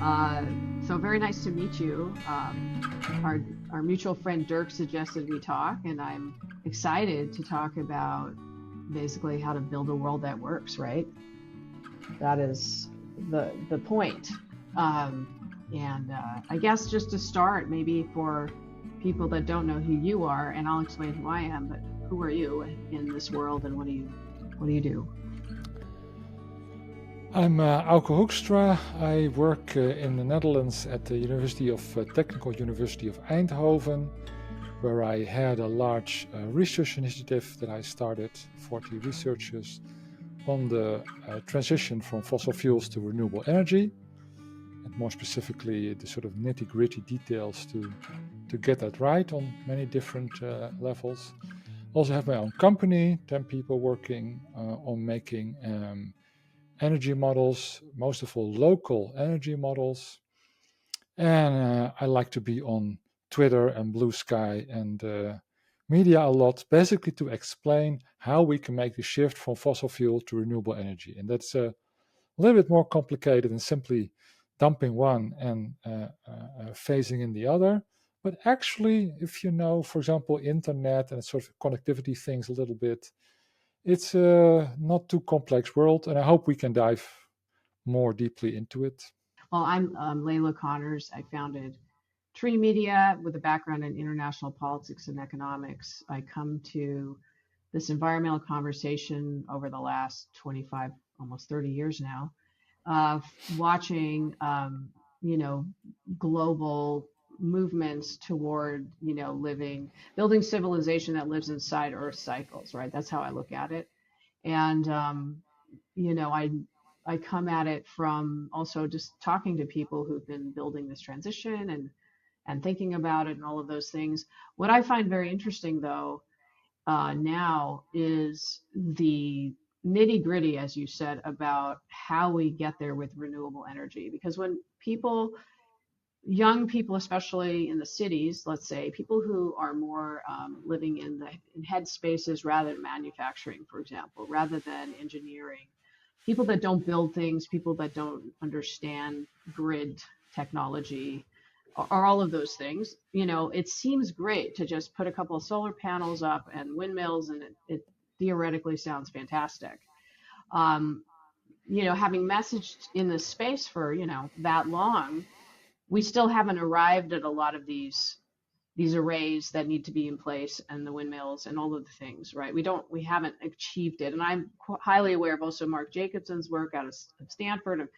Uh, so very nice to meet you. Our mutual friend Dirk suggested we talk, and I'm excited to talk about basically how to build a world that works, right? That is the point. Um, and I guess just to start, maybe for people that don't know who you are, and I'll explain who I am, but who are you in this world, and what do you do? I'm Auke Hoekstra. I work in the Netherlands at the Technical University of Eindhoven, where I had a large research initiative that I started, 40 researchers, on the transition from fossil fuels to renewable energy, and more specifically, the sort of nitty gritty details to get that right on many different levels. Also have my own company, 10 people working on making energy models, most of all local energy models. And I like to be on Twitter and Blue Sky and media a lot, basically to explain how we can make the shift from fossil fuel to renewable energy. And that's a little bit more complicated than simply dumping one and phasing in the other. But actually, if you know, for example, internet and sort of connectivity things a little bit, it's a not too complex world, and I hope we can dive more deeply into it. Well, I'm Leila Conners. I founded Tree Media with a background in international politics and economics. I come to this environmental conversation over the last 25, almost 30 years now, watching, you know, global movements toward, building civilization that lives inside Earth cycles, right? That's how I look at it. And you know, I come at it from also just talking to people who've been building this transition and thinking about it and all of those things. What I find very interesting, though, now is the nitty gritty, as you said, about how we get there with renewable energy. Because when people, young people, especially in the cities, let's say, people who are more living in head spaces rather than manufacturing, for example, rather than engineering, people that don't build things, people that don't understand grid technology, or all of those things, it seems great to just put a couple of solar panels up and windmills, and it theoretically sounds fantastic. Um, having messaged in this space for, that long, we still haven't arrived at a lot of these arrays that need to be in place and the windmills and all of the things, right? We haven't achieved it. And I'm highly aware of also Mark Jacobson's work out of Stanford of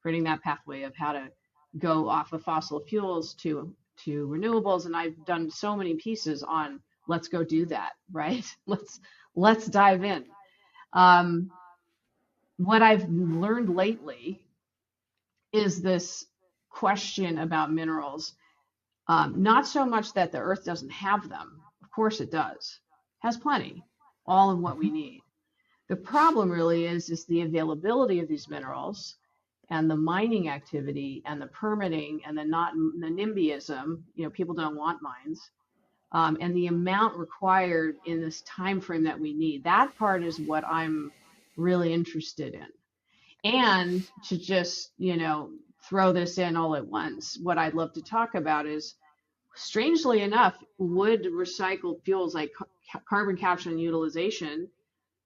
creating that pathway of how to go off of fossil fuels to renewables. And I've done so many pieces on let's go do that, right? Let's dive in. Um, what I've learned lately is this question about minerals. Not so much that the earth doesn't have them. Of course it does. It has plenty, all of what we Mhm. need. The problem really is the availability of these minerals and the mining activity and the permitting and the NIMBYism. People don't want mines. And the amount required in this time frame that we need. That part is what I'm really interested in. And to just, throw this in all at once, what I'd love to talk about is, strangely enough, would recycled fuels like carbon capture and utilization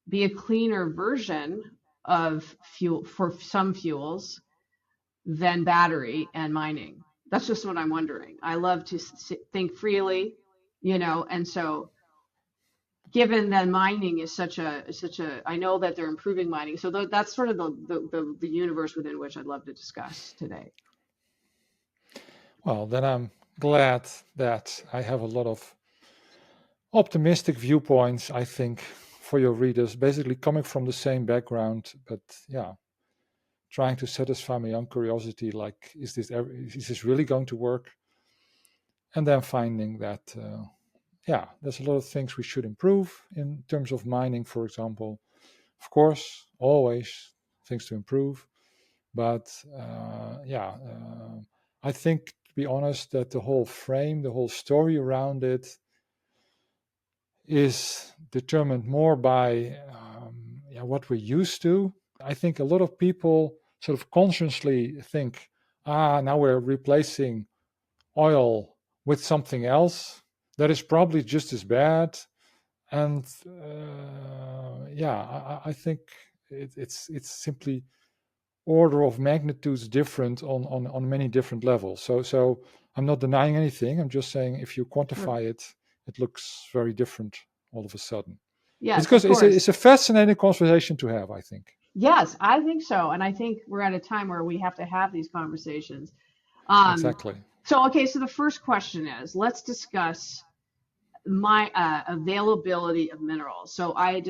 be a cleaner version of fuel for some fuels than battery and mining? That's just what I'm wondering. I love to think freely, and so given that mining is such a, I know that they're improving mining, so that's sort of the universe within which I'd love to discuss today. Well, then I'm glad that I have a lot of optimistic viewpoints, I think, for your readers, basically coming from the same background, but yeah, trying to satisfy my own curiosity, like, is this really going to work? And then finding that, yeah, there's a lot of things we should improve in terms of mining, for example. Of course, always things to improve. But yeah, I think, to be honest, that the whole frame, the whole story around it is determined more by yeah, what we're used to. I think a lot of people sort of consciously think, now we're replacing oil with something else that is probably just as bad. And I think it's simply order of magnitudes different on many different levels. So I'm not denying anything. I'm just saying if you Sure. quantify it, it looks very different all of a sudden. It's Yes, of because course. it's a fascinating conversation to have, I think. Yes, I think so. And I think we're at a time where we have to have these conversations. Um, Exactly. so the first question is, let's discuss my availability of minerals. So I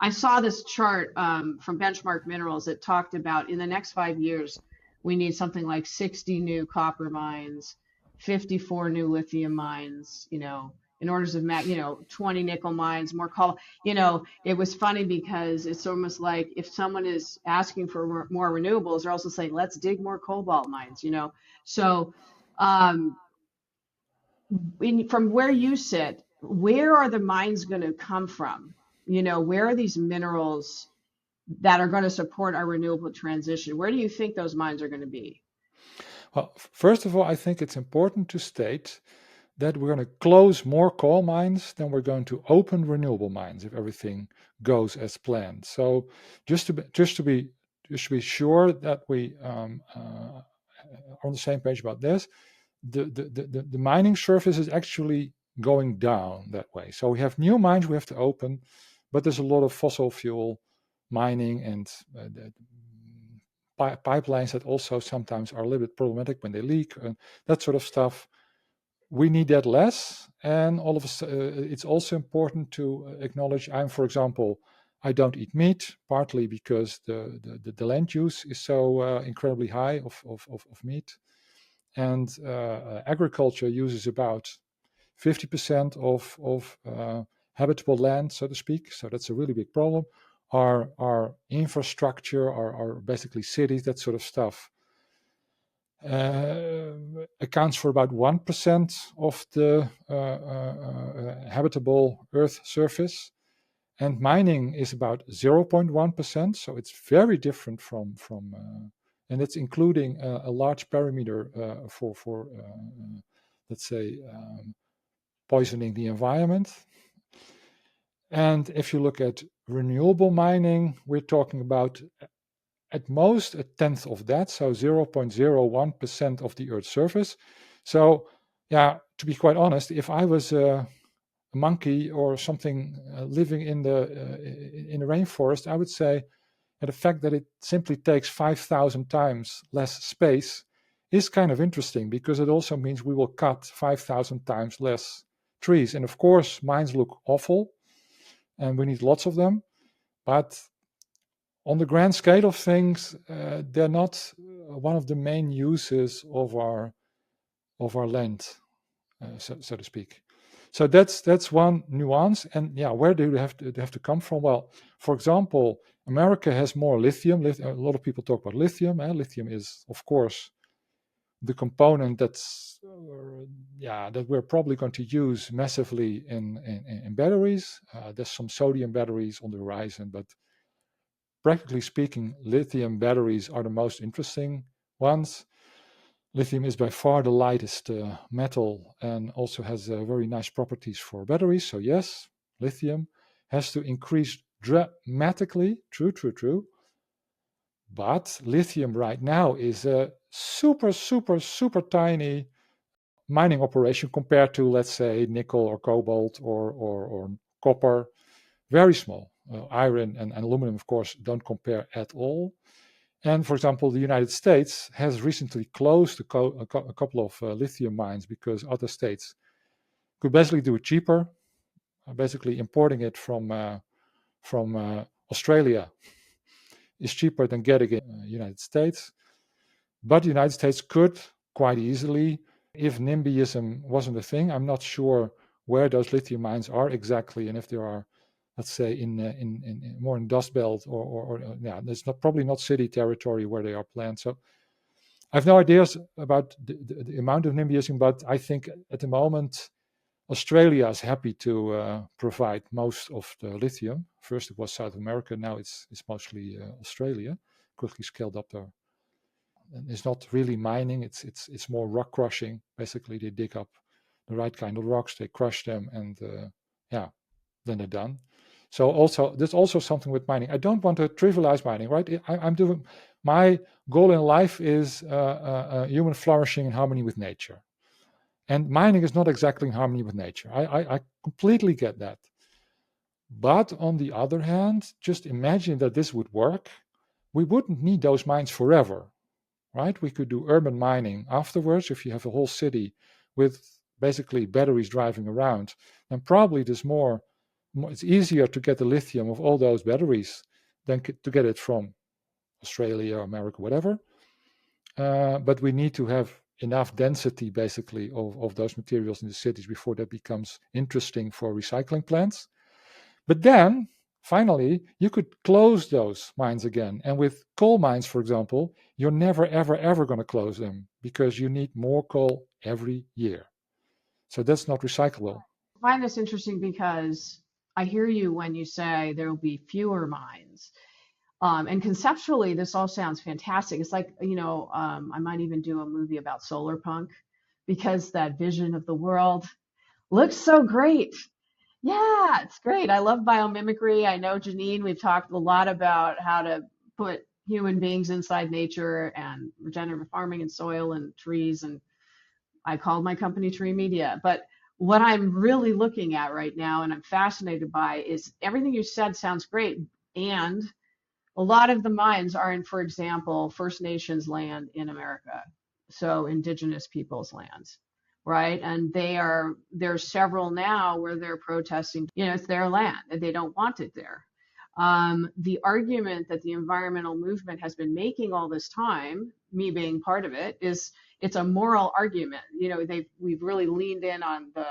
saw this chart from Benchmark Minerals that talked about in the next 5 years, we need something like 60 new copper mines, 54 new lithium mines, in orders of 20 nickel mines, more coal. It was funny because it's almost like if someone is asking for more renewables, they're also saying, let's dig more cobalt mines. So, um, from where you sit, where are the mines going to come from? Where are these minerals that are going to support our renewable transition? Where do you think those mines are going to be? Well, first of all, I think it's important to state that we're going to close more coal mines than we're going to open renewable mines if everything goes as planned. So just to be sure that we are on the same page about this, the mining surface is actually going down that way. So we have new mines we have to open, but there's a lot of fossil fuel mining and pipelines that also sometimes are a little bit problematic when they leak and that sort of stuff. We need that less, and all of it's also important to acknowledge. For example, I don't eat meat, partly because the land use is so incredibly high of meat, and agriculture uses about 50% of habitable land, so to speak. So that's a really big problem. Our infrastructure, our basically cities, that sort of stuff, accounts for about 1% of the habitable Earth surface, and mining is about 0.1%. So it's very different and it's including a large perimeter for let's say, poisoning the environment. And if you look at renewable mining, we're talking about at most a tenth of that, so 0.01% of the Earth's surface. So, yeah, to be quite honest, if I was a monkey or something living in the rainforest, I would say the fact that it simply takes 5,000 times less space is kind of interesting, because it also means we will cut 5,000 times less trees. And of course, mines look awful, and we need lots of them, but on the grand scale of things, they're not one of the main uses of our land, so to speak. So that's one nuance. And yeah, where do they have to come from? Well, for example, America has more lithium. A lot of people talk about lithium. Lithium is, of course, the component that we're probably going to use massively in batteries. There's some sodium batteries on the horizon, but practically speaking, lithium batteries are the most interesting ones. Lithium is by far the lightest metal and also has very nice properties for batteries. So yes, lithium has to increase dramatically. True. But lithium right now is a super, super, super tiny mining operation compared to, let's say, nickel or cobalt or copper. Very small. Iron and aluminum, of course, don't compare at all. And for example, the United States has recently closed a couple of lithium mines because other states could basically do it cheaper. Basically, importing it from Australia is cheaper than getting it in the United States. But the United States could quite easily, if NIMBYism wasn't a thing. I'm not sure where those lithium mines are exactly, and if there are, let's say, in more in Dust Belt or there's probably not city territory where they are planned. So I have no ideas about the amount of NIMBYism, but I think at the moment Australia is happy to provide most of the lithium. First it was South America, now it's mostly Australia. Quickly scaled up it's not really mining. It's more rock crushing. Basically, they dig up the right kind of rocks, they crush them, and then they're done. So also, there's also something with mining. I don't want to trivialize mining, right? I'm doing, my goal in life is human flourishing in harmony with nature. And mining is not exactly in harmony with nature. I completely get that. But on the other hand, just imagine that this would work. We wouldn't need those mines forever, right? We could do urban mining afterwards. If you have a whole city with basically batteries driving around, then probably there's more, it's easier to get the lithium of all those batteries than to get it from Australia, America, whatever. But we need to have enough density, basically, of those materials in the cities before that becomes interesting for recycling plants. But then, finally, you could close those mines again. And with coal mines, for example, you're never, ever, ever going to close them because you need more coal every year. So that's not recyclable. I find this interesting because I hear you when you say there will be fewer mines. And conceptually, this all sounds fantastic. It's like, I might even do a movie about solar punk because that vision of the world looks so great. Yeah, it's great. I love biomimicry. I know, Janine, we've talked a lot about how to put human beings inside nature and regenerative farming and soil and trees. And I called my company Tree Media. But what I'm really looking at right now and I'm fascinated by is everything you said sounds great. And a lot of the mines are in, for example, First Nations land in America, so indigenous peoples' lands, right? And there's several now where they're protesting, it's their land and they don't want it there. The argument that the environmental movement has been making all this time, me being part of it, is it's a moral argument. We've really leaned in on the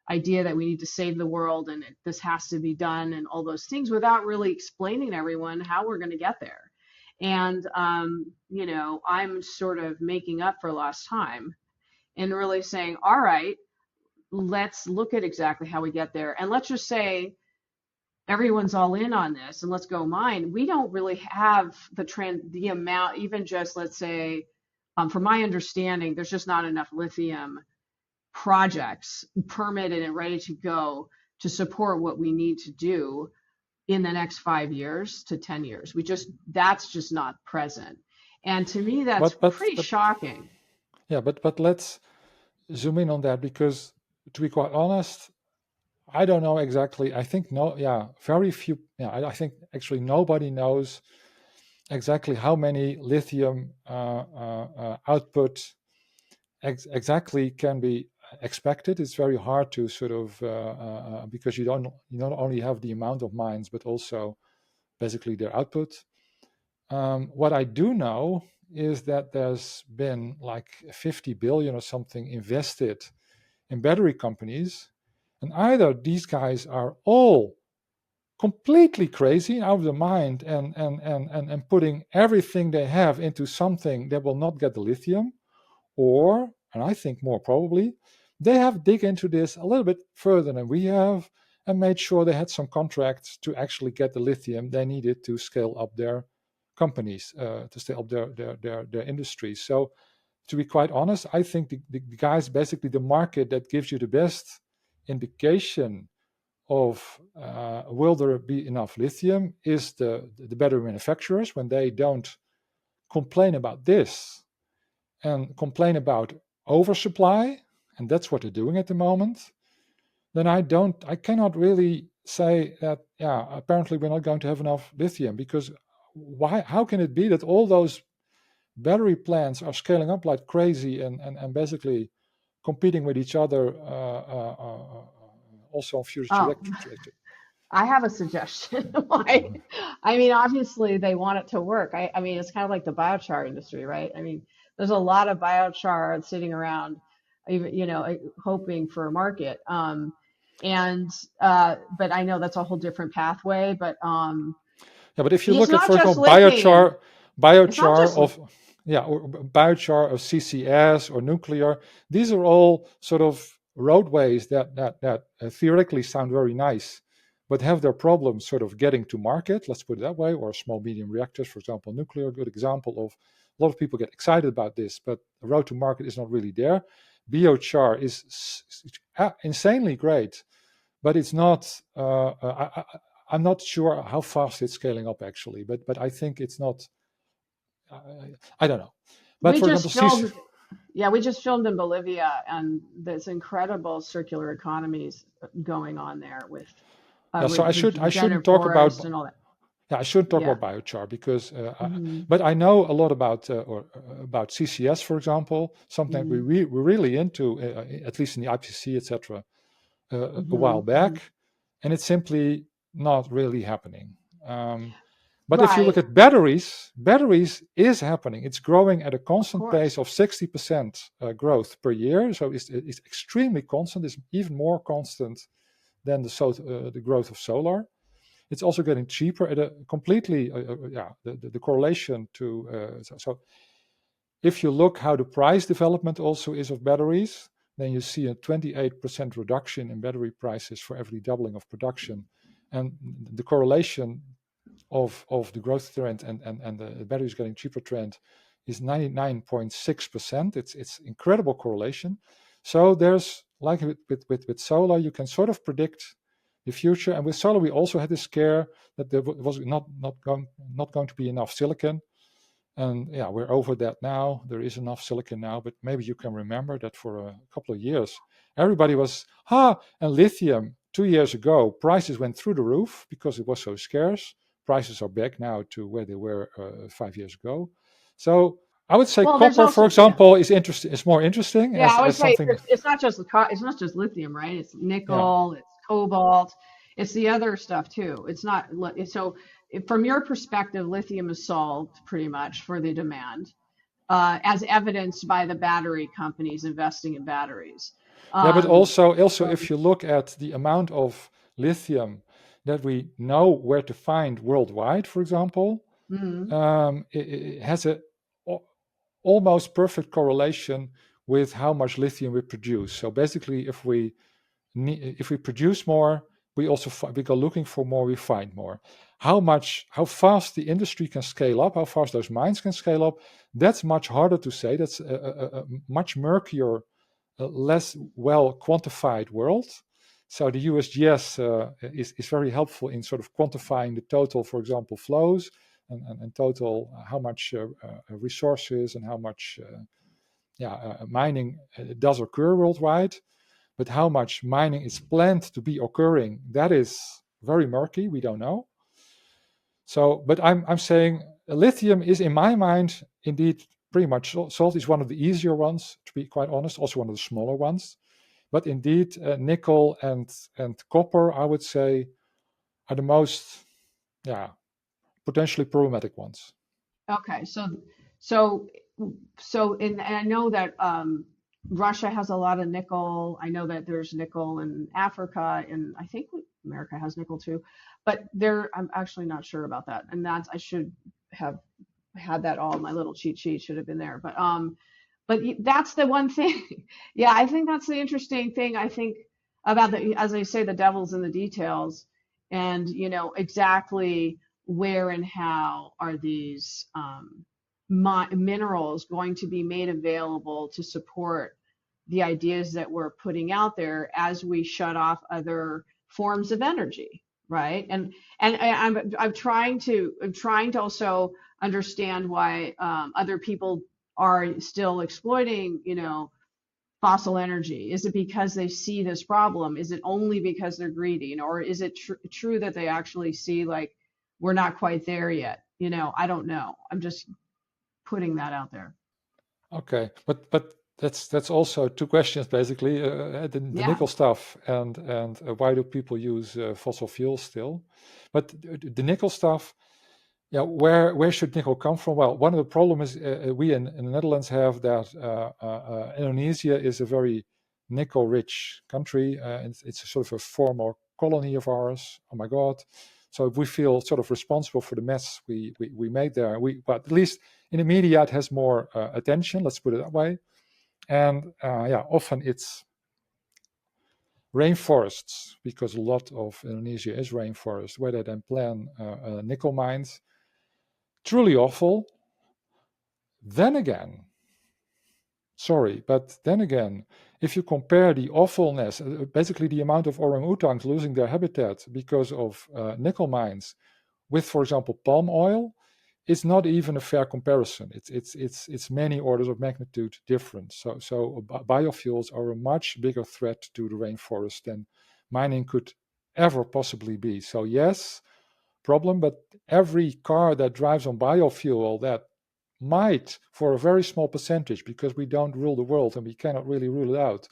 idea that we need to save the world and this has to be done and all those things without really explaining to everyone how we're going to get there. And, I'm sort of making up for lost time and really saying, all right, let's look at exactly how we get there. And let's just say everyone's all in on this and let's go mine. We don't really have the amount, even just, let's say, from my understanding, there's just not enough lithium projects permitted and ready to go to support what we need to do in the next 5 years to 10 years. That's just not present. And to me, that's pretty shocking. Yeah, but let's zoom in on that because, to be quite honest, I don't know exactly. I think very few. I think actually nobody knows exactly how many lithium output exactly can be expected. It's very hard to sort of because you not only have the amount of mines but also basically their output. What I do know is that there's been like 50 billion or something invested in battery companies, and either these guys are all completely crazy out of their mind and putting everything they have into something that will not get the lithium, or, and I think more probably, they have dig into this a little bit further than we have and made sure they had some contracts to actually get the lithium they needed to scale up their companies, to scale up their industries. So to be quite honest, I think the guys, basically the market that gives you the best indication of will there be enough lithium is the battery manufacturers. When they don't complain about this and complain about oversupply, and that's what they're doing at the moment, then I cannot really say that, apparently we're not going to have enough lithium, because how can it be that all those battery plants are scaling up like crazy and basically competing with each other also on future trajectory? I have a suggestion. Obviously they want it to work. It's kind of like the biochar industry, right? There's a lot of biochar sitting around, even, hoping for a market. But I know that's a whole different pathway. But but if you look at, for example, biochar of CCS or nuclear, these are all sort of roadways that theoretically sound very nice, but have their problems sort of getting to market, let's put it that way, or small medium reactors, for example, nuclear, good example of a lot of people get excited about this, but the road to market is not really there. Biochar is insanely great, but it's not. I'm not sure how fast it's scaling up actually, but I think it's not. I don't know. But We for just example, CC, filmed, yeah, we just filmed in Bolivia, and there's incredible circular economies going on there with yeah. So I shouldn't regenerative talk about. forest and all that. Yeah, I shouldn't talk Yeah. about biochar because, Hmm. but I know a lot about about CCS, for example, something Hmm. we're really into, at least in the IPCC, etc. A Hmm. while Hmm. back, and it's simply not really happening. But if you look Right. at batteries, batteries is happening. It's growing at a Of constant pace course. of 60% growth per year. So it's extremely constant. It's even more constant than the growth of solar. It's also getting cheaper at a completely, yeah, the correlation to, so if you look how the price development also is of batteries, then you see a 28% reduction in battery prices for every doubling of production. And the correlation of the growth trend and the batteries getting cheaper trend is 99.6%. It's incredible correlation. So there's, like with solar, you can sort of predict the future. And with solar, we also had a scare that there was not going to be enough silicon. And yeah, we're over that now. There is enough silicon now, but maybe you can remember that for a couple of years, everybody was, and lithium 2 years ago, prices went through the roof because it was so scarce. Prices are back now to where they were 5 years ago. So I would say Well, there's copper, for also, yeah. example, is more interesting Yeah, I would as say something. it's not just lithium, right? It's Yeah. nickel, it's cobalt, it's the other stuff too. It's not so from your perspective, lithium is solved pretty much for the demand, as evidenced by the battery companies investing in batteries. Yeah, but Um, also if you look at the amount of lithium that we know where to find worldwide, for example, mhm. it has a almost perfect correlation with how much lithium we produce. So basically, if we produce more, we also we go looking for more, we find more. How fast the industry can scale up, how fast those mines can scale up, that's much harder to say. That's a much murkier, less well quantified world. So the USGS is very helpful in sort of quantifying the total, for example, flows and total how much resources and how much mining does occur worldwide. But how much mining is planned to be occurring, that is very murky. We don't know. So, but I'm saying lithium is, in my mind, indeed pretty much solved. Is one of the easier ones, to be quite honest. Also one of the smaller ones. But indeed, nickel and copper, I would say, are the most, yeah, potentially problematic ones. Okay, so and I know that Russia has a lot of nickel. I know that there's nickel in Africa, and I think America has nickel too. But I'm actually not sure about that. And that's I should have had that all. My little cheat sheet should have been there. But that's the one thing. Yeah, I think that's the interesting thing. I think about as I say, the devil's in the details, and exactly where and how are these minerals going to be made available to support the ideas that we're putting out there as we shut off other forms of energy, right? And I'm trying to also understand why other people are still exploiting, fossil energy. Is it because they see this problem? Is it only because they're greedy? Or is it true that they actually see, like, we're not quite there yet? I don't know. I'm just putting that out there. Okay, but that's also two questions basically. The Yeah. nickel stuff and why do people use fossil fuels still? But the nickel stuff, yeah, where should nickel come from? Well, one of the problems is we in the Netherlands have that Indonesia is a very nickel-rich country. It's a sort of a former colony of ours. Oh my God! So we feel sort of responsible for the mess we made there. But at least in the media, it has more attention. Let's put it that way. And yeah, often it's rainforests because a lot of Indonesia is rainforest, where they then plan nickel mines. Truly awful, Then again, sorry, but then again, if you compare the awfulness, basically the amount of orangutans losing their habitat because of nickel mines with, for example, palm oil, it's not even a fair comparison. It's many orders of magnitude different. So biofuels are a much bigger threat to the rainforest than mining could ever possibly be. So yes, problem, but every car that drives on biofuel that might, for a very small percentage, because we don't rule the world and we cannot really rule it out,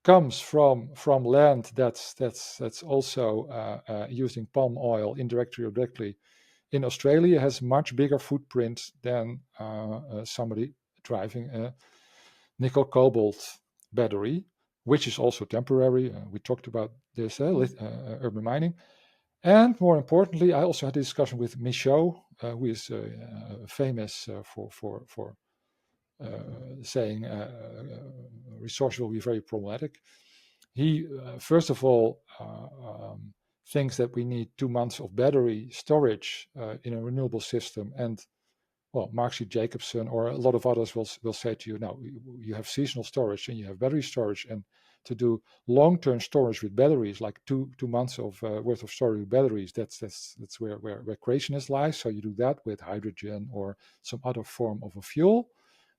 comes from land that's also using palm oil indirectly or directly in Australia, has much bigger footprint than somebody driving a nickel cobalt battery, which is also temporary. We talked about this, urban mining. And more importantly, I also had a discussion with Michaud, who is famous for saying resource will be very problematic. He, first of all, thinks that we need 2 months of battery storage in a renewable system. And well, Mark C. Jacobson or a lot of others will say to you, no, you have seasonal storage and you have battery storage. And to do long-term storage with batteries, like two months of worth of storage with batteries, that's where creationist lies. So you do that with hydrogen or some other form of a fuel.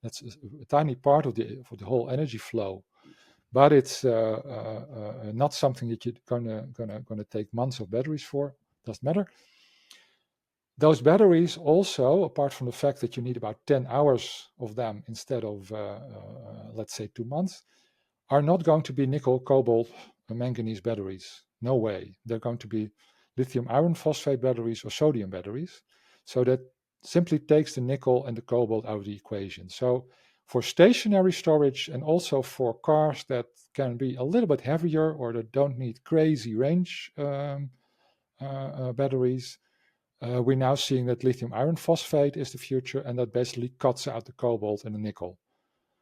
That's a tiny part of the whole energy flow, but it's not something that you're gonna take months of batteries for. Doesn't matter. Those batteries also, apart from the fact that you need about 10 hours of them instead of, let's say, 2 months, are not going to be nickel, cobalt, or manganese batteries. No way. They're going to be lithium iron phosphate batteries or sodium batteries. So that simply takes the nickel and the cobalt out of the equation. So for stationary storage and also for cars that can be a little bit heavier or that don't need crazy range batteries, we're now seeing that lithium iron phosphate is the future, and that basically cuts out the cobalt and the nickel.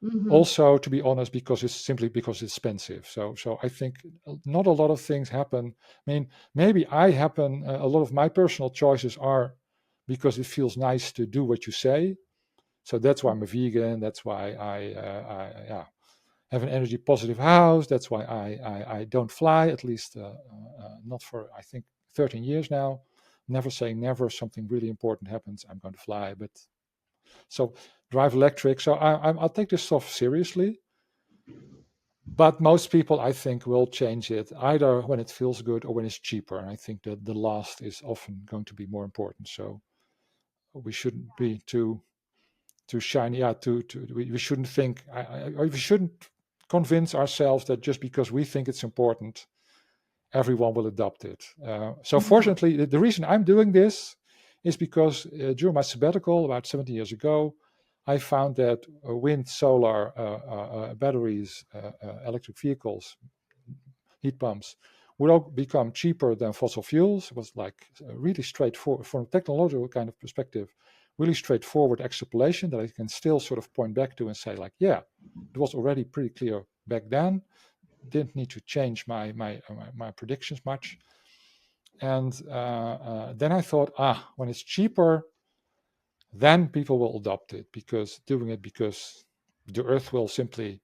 Mm-hmm. Also, to be honest, because it's expensive. So I think not a lot of things happen. I mean, maybe a lot of my personal choices are because it feels nice to do what you say. So that's why I'm a vegan. That's why I have an energy positive house. That's why I don't fly, at least not for, I think, 13 years now. Never say never. Something really important happens, I'm going to fly. But so drive electric. So I'll take this stuff seriously. But most people, I think, will change it either when it feels good or when it's cheaper. And I think that the last is often going to be more important. So we shouldn't be too shiny. Yeah, we shouldn't think, we shouldn't convince ourselves that just because we think it's important, everyone will adopt it. So fortunately, the reason I'm doing this is because during my sabbatical about 70 years ago, I found that wind, solar, batteries, electric vehicles, heat pumps would all become cheaper than fossil fuels. It was like really straightforward from a technological kind of perspective, really straightforward extrapolation that I can still sort of point back to and say like, yeah, it was already pretty clear back then. Didn't need to change my predictions much. And then I thought, when it's cheaper, then people will adopt it because the earth will simply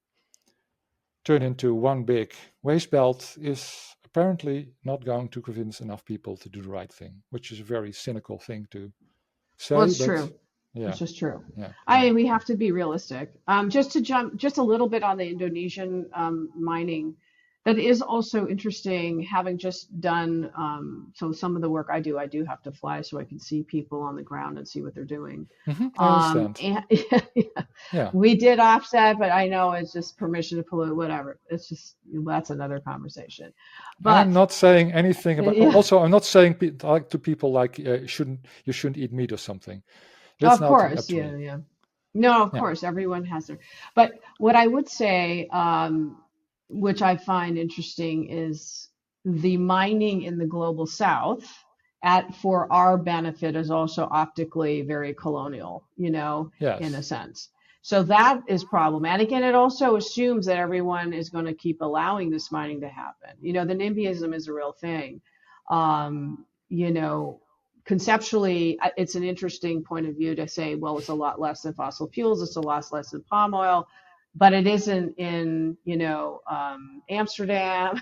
turn into one big waste belt is apparently not going to convince enough people to do the right thing, which is a very cynical thing to say. Well, it's true. Yeah, it's just true. Yeah. We have to be realistic. Just to jump just a little bit on the Indonesian mining, that is also interesting. Having just done so some of the work I do have to fly so I can see people on the ground and see what they're doing. I understand. Yeah. We did offset, but I know it's just permission to pollute, whatever. It's just, that's another conversation. But I'm not saying anything about. Yeah. Also, I'm not saying to people like you shouldn't eat meat or something. That's of course, yeah. No, of course, everyone has their. But what I would say, which I find interesting, is the mining in the global south for our benefit is also optically very colonial, in a sense. So that is problematic. And it also assumes that everyone is going to keep allowing this mining to happen. The NIMBYism is a real thing. conceptually, it's an interesting point of view to say, well, it's a lot less than fossil fuels, it's a lot less than palm oil, but it isn't in, Amsterdam,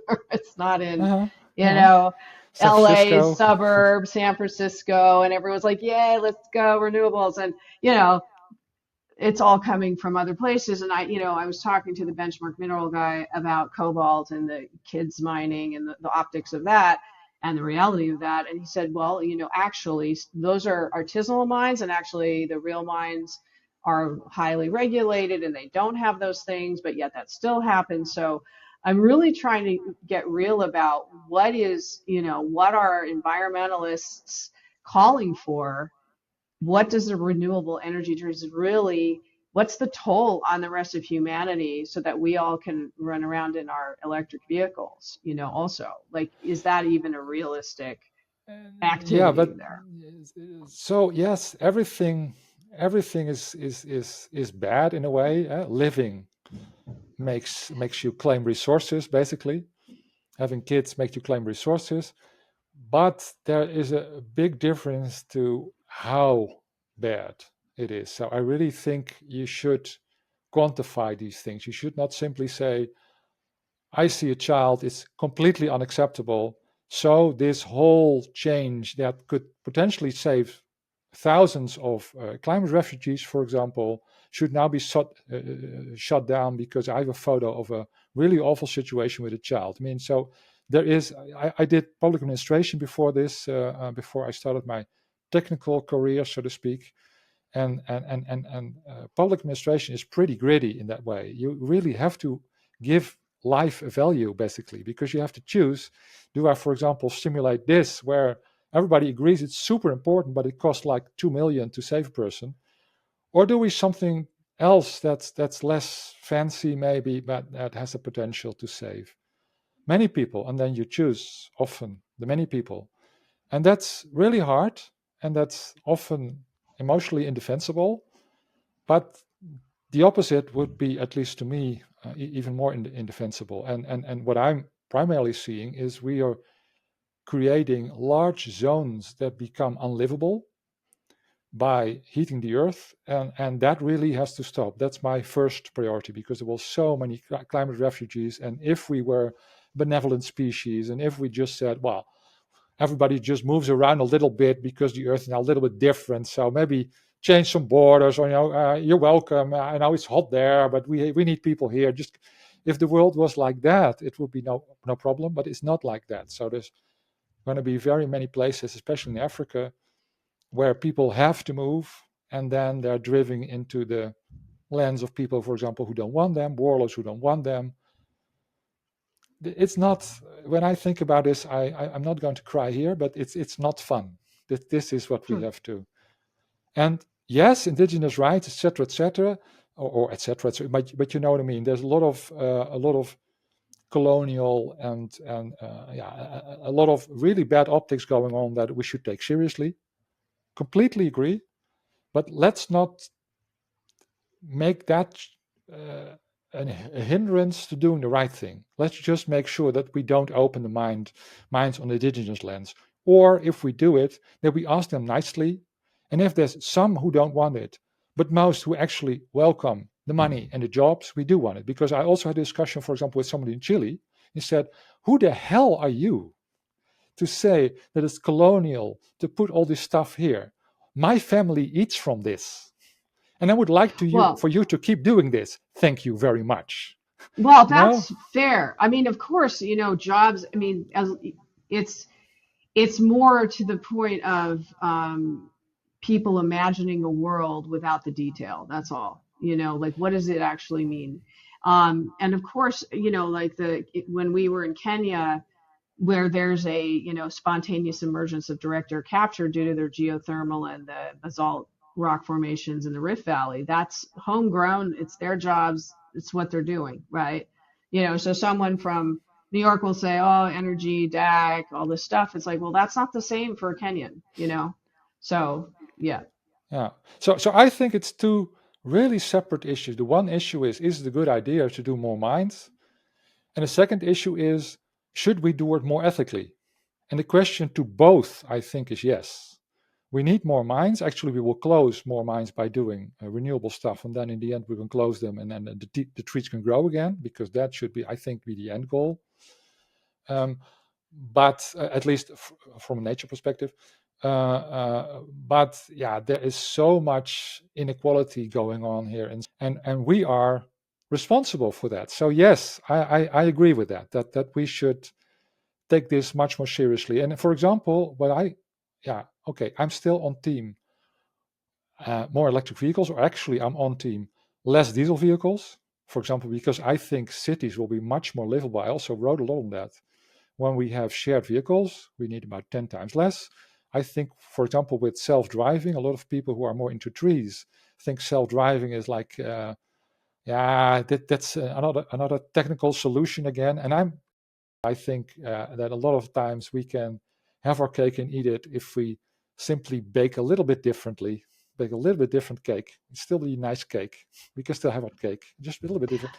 or it's not in, Uh-huh. you Uh-huh. know, San LA's Francisco. suburbs, San Francisco, and everyone's like, yay, let's go renewables. And, it's all coming from other places. And I was talking to the benchmark mineral guy about cobalt and the kids mining and the optics of that and the reality of that. And he said, well, actually, those are artisanal mines, and actually the real mines are highly regulated and they don't have those things, but yet that still happens. So I'm really trying to get real about what are environmentalists calling for. What does the renewable energy transition really, what's the toll on the rest of humanity so that we all can run around in our electric vehicles, also? Like, is that even a realistic Yeah, activity but there? so yes, everything is bad in a way. Living makes you claim resources, basically. Having kids makes you claim resources, but there is a big difference to how bad it is. So I really think you should quantify these things. You should not simply say, I see a child, it's completely unacceptable. So this whole change that could potentially save thousands of climate refugees, for example, should now be shut down because I have a photo of a really awful situation with a child. I mean, so there is. I did public administration before this, before I started my technical career, so to speak. And public administration is pretty gritty in that way. You really have to give life a value, basically, because you have to choose: do I, for example, stimulate this where everybody agrees it's super important but it costs like 2 million to save a person, or do we something else that's less fancy maybe, but that has the potential to save many people? And then you choose often the many people, and that's really hard, and that's often emotionally indefensible. But the opposite would be, at least to me, even more indefensible. And what I'm primarily seeing is we are creating large zones that become unlivable by heating the earth, and that really has to stop. That's my first priority, because there will so many climate refugees. And if we were benevolent species, and if we just said, well, everybody just moves around a little bit because the earth is now a little bit different, so maybe change some borders, or you're welcome, I know it's hot there, but we need people here. Just, if the world was like that, it would be no problem, but it's not like that. So there's going to be very many places, especially in Africa, where people have to move, and then they're driven into the lands of people, for example, who don't want them, warlords who don't want them. It's not, when I think about this, I'm not going to cry here, but it's not fun. This is what we Hmm. have to. And yes, indigenous rights, etc., or etc. But you know what I mean. There's a lot of colonial and yeah, a lot of really bad optics going on that we should take seriously. Completely agree, but let's not make that uh, a hindrance to doing the right thing. Let's just make sure that we don't open the minds on indigenous lands. Or if we do it, that we ask them nicely. And if there's some who don't want it, but most who actually welcome the money and the jobs, we do want it. Because I also had a discussion, for example, with somebody in Chile. He said, who the hell are you to say that it's colonial to put all this stuff here? My family eats from this, and I would like Well, for you to keep doing this. Thank you very much. well, You know? that's fair. I mean, of course, jobs. I mean, it's it's more to the point of people imagining a world without the detail. That's all. Like, what does it actually mean? And of course, like when we were in Kenya, where there's a spontaneous emergence of direct air capture due to their geothermal and the basalt rock formations in the Rift Valley. That's homegrown. It's their jobs. It's what they're doing, right? So someone from New York will say, "Oh, energy, DAC, all this stuff." It's like, well, that's not the same for a Kenyan. So yeah. Yeah. So I think it's two really separate issues. The one issue is it a good idea to do more mines? And the second issue is, should we do it more ethically? And the question to both, I think, is yes. We need more mines. Actually, we will close more mines by doing renewable stuff, and then in the end, we can close them, and then the trees can grow again, because that should be, I think, be the end goal. But at least from a nature perspective. But yeah, there is so much inequality going on here, and we are responsible for that. So yes, I agree with that we should take this much more seriously. And for example, I'm still on team more electric vehicles, or actually I'm on team less diesel vehicles, for example, because I think cities will be much more livable. I also wrote a lot on that. When we have shared vehicles, we need about 10 times less. I think, for example, with self-driving, a lot of people who are more into trees think self-driving is like, that's another technical solution again. And I think that a lot of times we can have our cake and eat it if we simply bake a little bit differently, bake a little bit different cake. It's still be a nice cake. We can still have our cake, just a little bit different.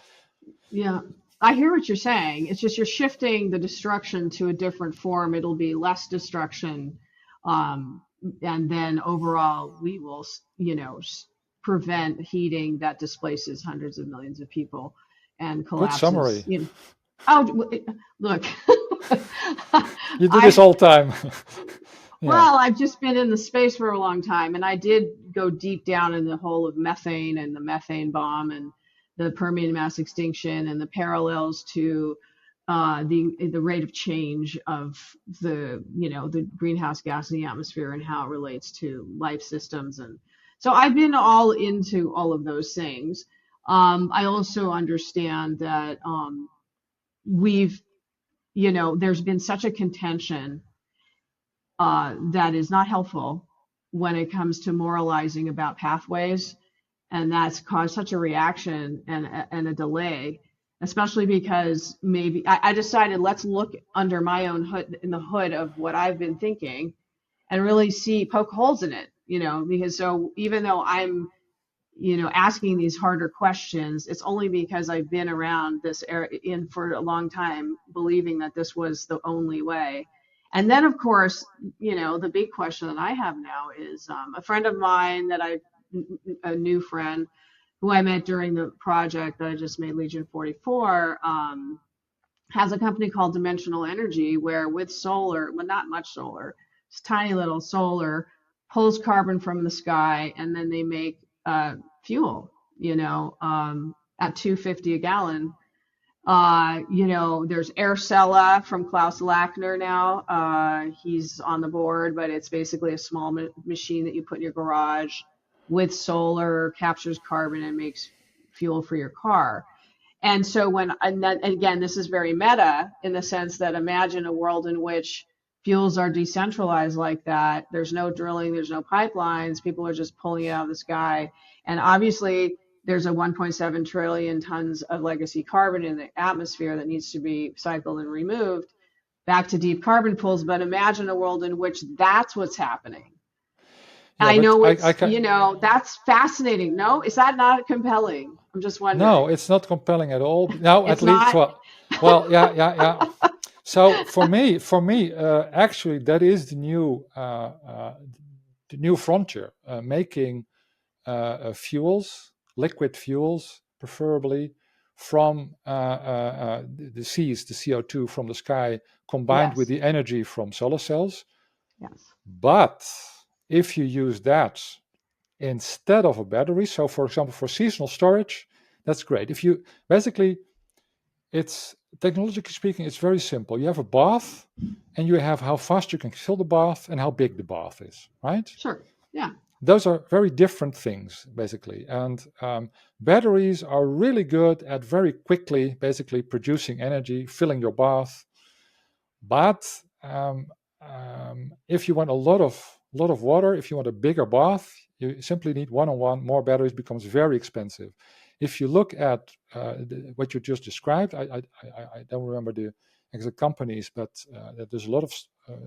Yeah, I hear what you're saying. It's just you're shifting the destruction to a different form. It'll be less destruction. Um, and then overall, we will, prevent heating that displaces hundreds of millions of people and Good collapses. summary. Oh, look, You do this all the time. Yeah. Well, I've just been in the space for a long time, and I did go deep down in the hole of methane and the methane bomb and the Permian mass extinction and the parallels to the rate of change of the greenhouse gas in the atmosphere and how it relates to life systems. And so I've been all into all of those things. I also understand that we've, there's been such a contention that is not helpful when it comes to moralizing about pathways, and that's caused such a reaction and a delay, especially because maybe I decided let's look under my own hood, in the hood of what I've been thinking, and really poke holes in it, because so even though I'm asking these harder questions, it's only because I've been around this for a long time, believing that this was the only way. And then, of course, the big question that I have now is a friend of mine a new friend who I met during the project that I just made, Legion 44, has a company called Dimensional Energy, where with solar, well, not much solar, it's tiny little solar, pulls carbon from the sky, and then they make fuel, at $2.50 a gallon. There's Aircella from Klaus Lackner now. He's on the board, but it's basically a small machine that you put in your garage with solar, captures carbon, and makes fuel for your car. And so and again, this is very meta in the sense that imagine a world in which fuels are decentralized like that. There's no drilling, there's no pipelines, people are just pulling it out of the sky. And obviously, there's a 1.7 trillion tons of legacy carbon in the atmosphere that needs to be cycled and removed back to deep carbon pools. But imagine a world in which that's what's happening. Yeah, I know that's fascinating. No, is that not compelling? I'm just wondering. No, it's not compelling at all. No, it's at least, not? well, yeah. So for me, actually, that is the new frontier, making fuels, liquid fuels, preferably from the seas, the CO2 from the sky, combined with the energy from solar cells. Yes. But if you use that instead of a battery, so for example, for seasonal storage, that's great. If you basically, it's technologically speaking, it's very simple. You have a bath, and you have how fast you can fill the bath and how big the bath is, right? Sure. Yeah. Those are very different things, basically. And batteries are really good at very quickly, basically producing energy, filling your bath. But if you want a lot of water, if you want a bigger bath, you simply need one-on-one. More batteries becomes very expensive. If you look at what you just described, I don't remember the exact companies, but there's a lot of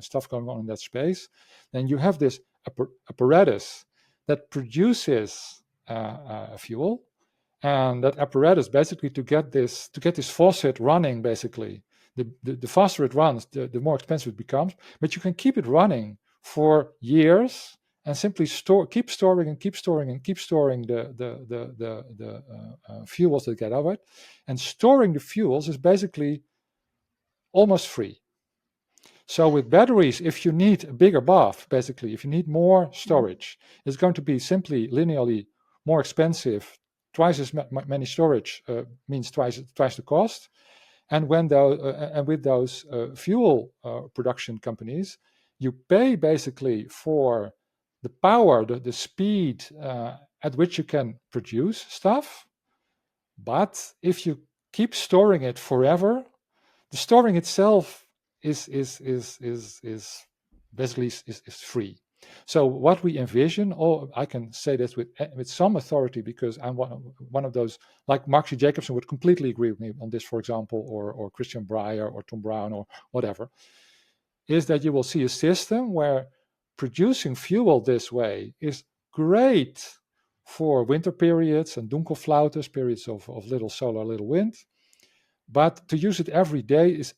stuff going on in that space. Then you have this apparatus that produces fuel, and that apparatus basically to get this faucet running, basically the faster it runs, the more expensive it becomes. But you can keep it running for years and simply keep storing the fuels that get out of it. And storing the fuels is basically almost free. So with batteries, if you need a bigger bath, basically, if you need more storage, it's going to be simply linearly more expensive. Twice as many storage means twice the cost. And with those fuel production companies, you pay basically for the power, the speed at which you can produce stuff. But if you keep storing it forever, the storing itself is basically free. So what we envision, I can say this with some authority because I'm one of those, like Mark C. Jacobson would completely agree with me on this, for example, or Christian Breyer or Tom Brown or whatever, is that you will see a system where producing fuel this way is great for winter periods and dunkelflautes, periods of little solar, little wind. But to use it every day is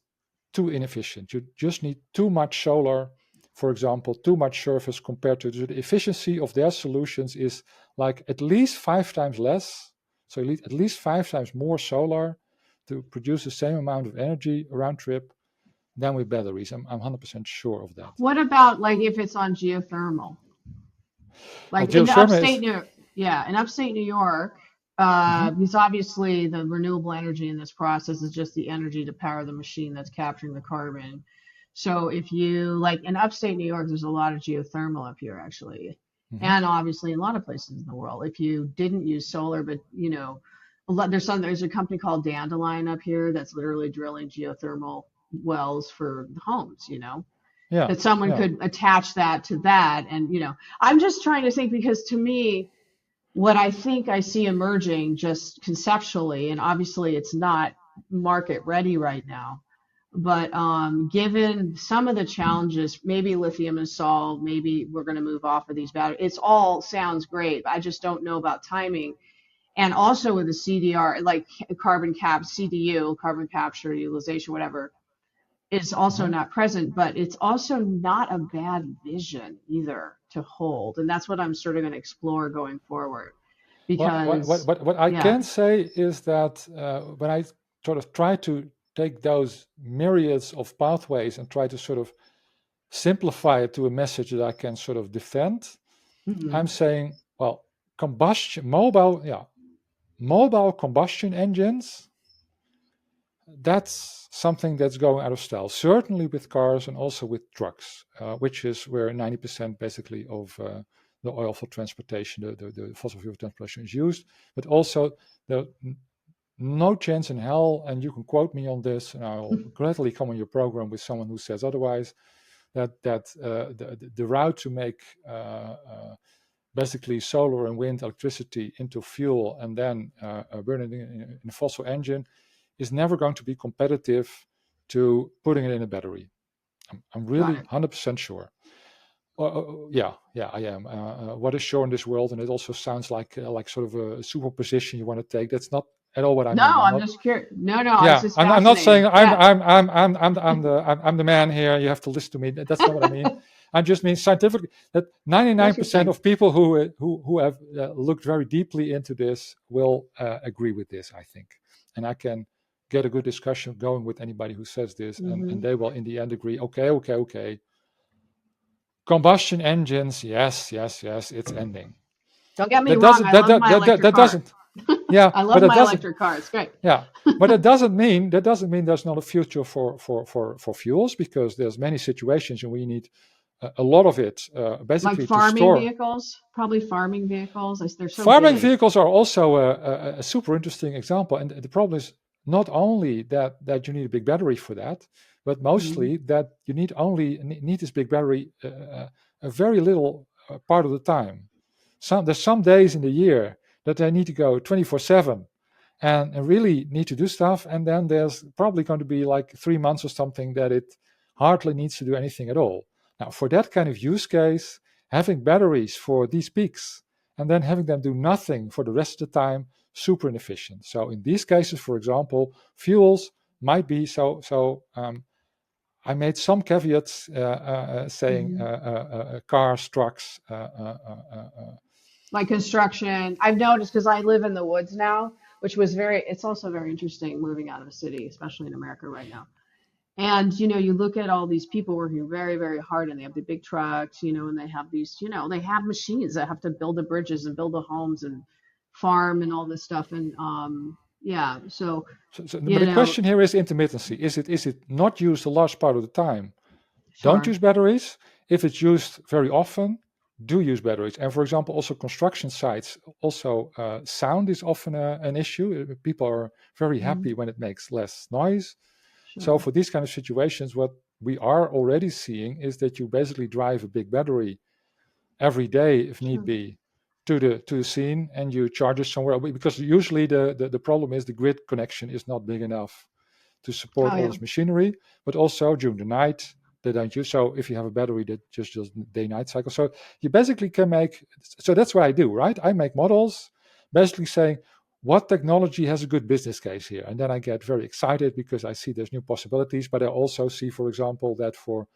too inefficient. You just need too much solar, for example, too much surface compared to the efficiency of their solutions is like at least 5 times less. So you need at least 5 times more solar to produce the same amount of energy round trip than with batteries. I'm 100% sure of that. What about like if it's on geothermal? Like in geothermal upstate New York, because obviously the renewable energy in this process is just the energy to power the machine that's capturing the carbon. So if you like in upstate New York, there's a lot of geothermal up here actually, and obviously in a lot of places in the world. If you didn't use solar, but there's a company called Dandelion up here that's literally drilling geothermal wells for homes, that someone could attach that to that. And, I'm just trying to think because to me, what I think I see emerging just conceptually, and obviously it's not market ready right now, but given some of the challenges, maybe lithium is solved, maybe we're going to move off of these batteries. It's all sounds great. I just don't know about timing. And also with the CDR, like CDU, carbon capture, utilization, whatever, is also not present, but it's also not a bad vision either to hold. And that's what I'm sort of going to explore going forward. Because what I can say is that when I sort of try to take those myriads of pathways and try to sort of simplify it to a message that I can sort of defend, I'm saying, well, mobile combustion engines, that's something that's going out of style, certainly with cars and also with trucks, which is where 90% basically of the oil for transportation, the fossil fuel transportation is used. But also, there's no chance in hell, and you can quote me on this, and I'll gladly come on your program with someone who says otherwise, that the route to make basically solar and wind electricity into fuel and then burn it in a fossil engine is never going to be competitive to putting it in a battery. I'm really 100% sure. Yeah, I am. What is sure in this world, and it also sounds like sort of a superposition you want to take. That's not at all what I mean. I'm just curious. No, yeah, it's just I'm not saying I'm I'm the man here. You have to listen to me. That's not what I mean. I just mean scientifically that 99% of people who have looked very deeply into this will agree with this, I think, and I can get a good discussion going with anybody who says this, and they will in the end agree. Okay. Combustion engines, yes, it's ending. Don't get me wrong. I love my electric car. Yeah, I love my electric car. It's great. Yeah, but that doesn't mean there's not a future for fuels, because there's many situations and we need a lot of it basically like farming to store. Vehicles, probably farming vehicles. They're so farming big. Vehicles are also a super interesting example, and the problem is not only that you need a big battery for that, but mostly that you need this big battery a very little part of the time. There's some days in the year that they need to go 24/7 and really need to do stuff, and then there's probably going to be like 3 months or something that it hardly needs to do anything at all. Now, for that kind of use case, having batteries for these peaks and then having them do nothing for the rest of the time, super inefficient. So in these cases, for example, fuels might be so. I made some caveats saying Hmm. cars, trucks. Like construction, I've noticed because I live in the woods now, which was it's also very interesting moving out of the city, especially in America right now. And you look at all these people working very, very hard, and they have the big trucks, and they have these, they have machines that have to build the bridges and build the homes and farm and all this stuff. And yeah, so But the question here is intermittency. Is it not used a large part of the time? Don't sure. use batteries. If it's used very often, do use batteries. And for example, also construction sites, also sound is often an issue. People are very Mhm. happy when it makes less noise. So Sure. for these kind of situations, what we are already seeing is that you basically drive a big battery every day, if need Sure. be, to the scene, and you charge it somewhere, because usually the problem is the grid connection is not big enough to support Oh all yeah. this machinery, but also during the night they don't use. So if you have a battery that just does day-night cycle, so you basically can make. So that's what I do, right? I make models, basically saying what technology has a good business case here, and then I get very excited because I see there's new possibilities. But I also see, for example, that for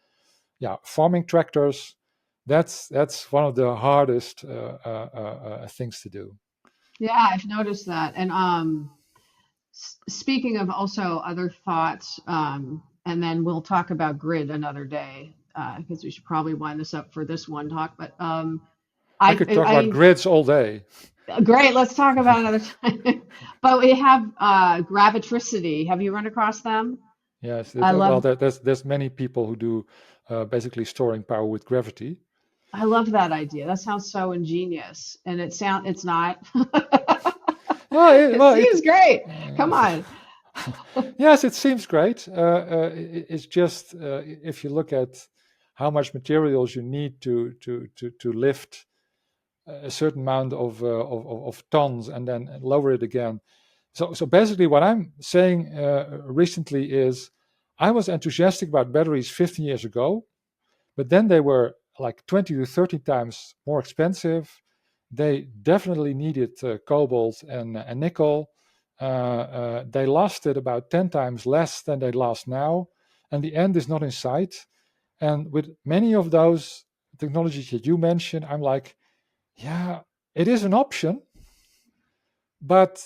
farming tractors, that's one of the hardest things to do. Yeah, I've noticed that. And speaking of also other thoughts, and then we'll talk about grid another day, because we should probably wind this up for this one talk. But I could talk about I grids all day. great. Let's talk about another time. But we have gravitricity. Have you run across them? Yes, I well, love there's many people who do basically storing power with gravity. I love that idea. That sounds so ingenious, and it's not. Well, It seems great. Come on. yes, it seems great. It's just if you look at how much materials you need to lift a certain amount of tons and then lower it again. So basically, what I'm saying recently is, I was enthusiastic about batteries 15 years ago, but then they were like 20 to 30 times more expensive. They definitely needed cobalt and nickel. They lasted about 10 times less than they last now, and the end is not in sight. And with many of those technologies that you mentioned, I'm like, yeah, it is an option, but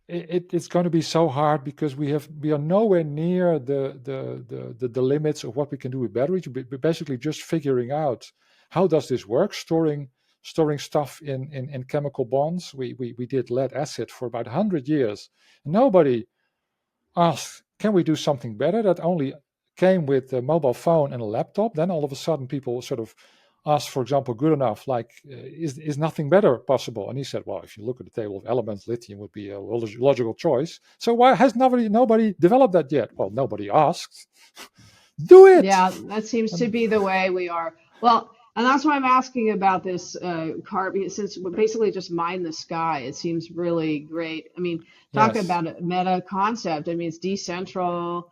it's going to be so hard because we are nowhere near the limits of what we can do with batteries. We're basically just figuring out how does this work, storing stuff in chemical bonds. We did lead acid for about 100 years. Nobody asked, can we do something better? That only came with a mobile phone and a laptop. Then all of a sudden people sort of asked, for example, good enough, like, is nothing better possible? And he said, well, if you look at the table of elements, lithium would be a logical choice. So why has nobody developed that yet? Well, nobody asked. Do it. Yeah, that seems to And be the way we are. Well, and that's why I'm asking about this car, because since we basically just mine the sky, it seems really great. I mean, talk yes, about a meta concept. I mean, it's decentralized.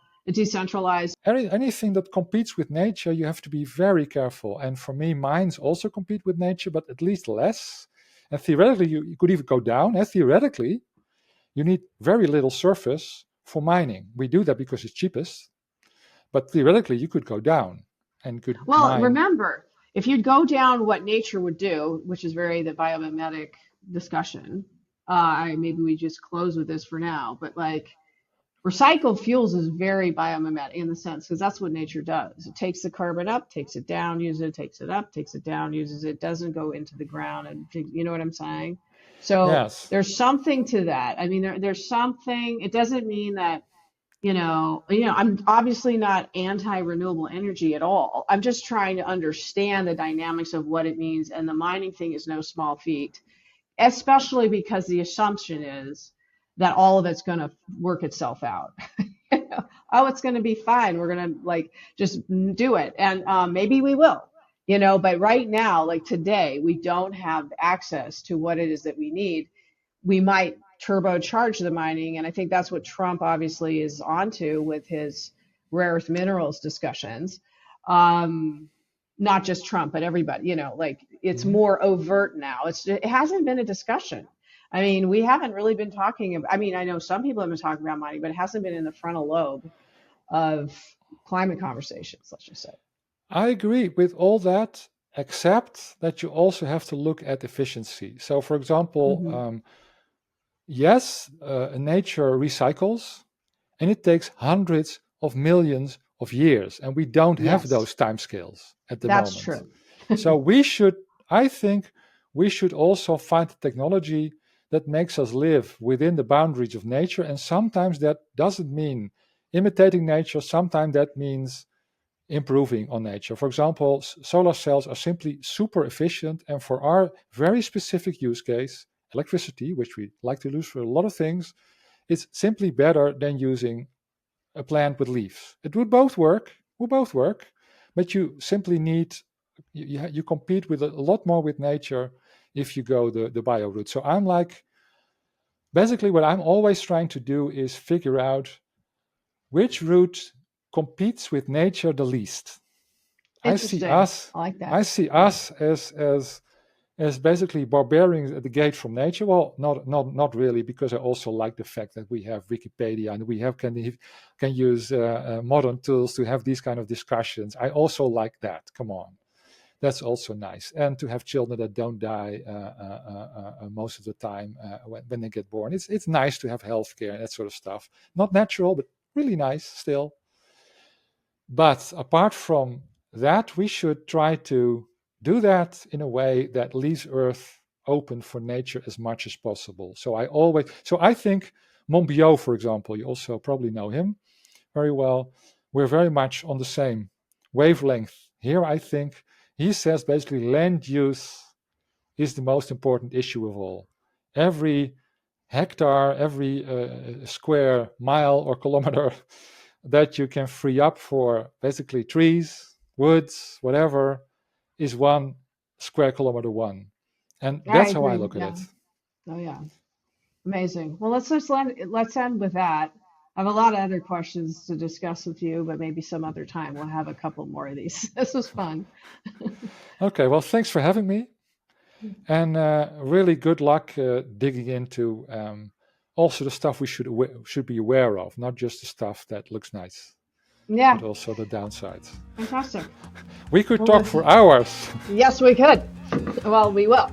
anything that competes with nature, you have to be very careful. And for me, mines also compete with nature, but at least less. And theoretically, you could even go down. And theoretically, you need very little surface for mining. We do that because it's cheapest, but theoretically you could go down and could Well, mine. remember, if you'd go down what nature would do, which is very the biomimetic discussion, maybe we just close with this for now, but like recycled fuels is very biomimetic in the sense because that's what nature does. It takes the carbon up, takes it down, uses it, takes it up, takes it down, uses it, doesn't go into the ground, and you know what I'm saying? So Yes. there's something to that. I mean, there's something. It doesn't mean that I'm obviously not anti-renewable energy at all. I'm just trying to understand the dynamics of what it means, and the mining thing is no small feat, especially because the assumption is that all of it's going to work itself out. Oh, it's going to be fine. We're going to like just do it. And maybe we will, but right now, like today, we don't have access to what it is that we need. We might turbocharge the mining. And I think that's what Trump obviously is onto with his rare earth minerals discussions. Um, Not just Trump, but everybody, like it's Mhm. more overt now. It hasn't been a discussion. I mean, we haven't really been talking about, I mean, I know some people have been talking about mining, but it hasn't been in the frontal lobe of climate conversations, let's just say. I agree with all that, except that you also have to look at efficiency. So, for example, Hmm. yes, nature recycles, and it takes hundreds of millions of years, and we don't have Yes, those timescales at the that's moment. true. So I think we should also find a technology that makes us live within the boundaries of nature, and sometimes that doesn't mean imitating nature, sometimes that means improving on nature. For example, solar cells are simply super efficient, and for our very specific use case, electricity, which we like to use for a lot of things, it's simply better than using a plant with leaves. It would both work, but you simply need, you compete with a lot more with nature if you go the bio route. So I'm like, basically what I'm always trying to do is figure out which route competes with nature the least. I see Interesting. us, I like that. I see us as basically barbarians at the gate from nature. Well, not really, because I also like the fact that we have Wikipedia and we have can use modern tools to have these kind of discussions. I also like that. Come on, that's also nice, and to have children that don't die most of the time when they get born. It's nice to have healthcare and that sort of stuff. Not natural, but really nice still. But apart from that, we should try to do that in a way that leaves Earth open for nature as much as possible. So I think Monbiot, for example, you also probably know him very well. We're very much on the same wavelength here. I think he says basically land use is the most important issue of all. Every hectare, every square mile or kilometer that you can free up for basically trees, woods, whatever, is 1 square kilometer one. And I that's how I agree. look at Yeah. it. Oh, yeah. Amazing. Well, let's end with that. I have a lot of other questions to discuss with you, but maybe some other time we'll have a couple more of these. This was fun. Okay, well, thanks for having me. And really good luck digging into also the stuff we should be aware of, not just the stuff that looks nice, Yeah, but also the downsides. fantastic. We could Well, talk for hours. yes, we could. Well, we will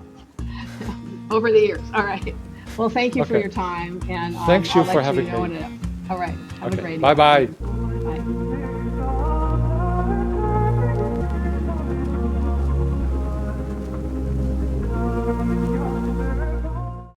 over the years. All right. Well, thank you for Okay. your time, and Thanks I'll you for let you having know me. when it. All right. Have a Okay. great Bye evening. bye.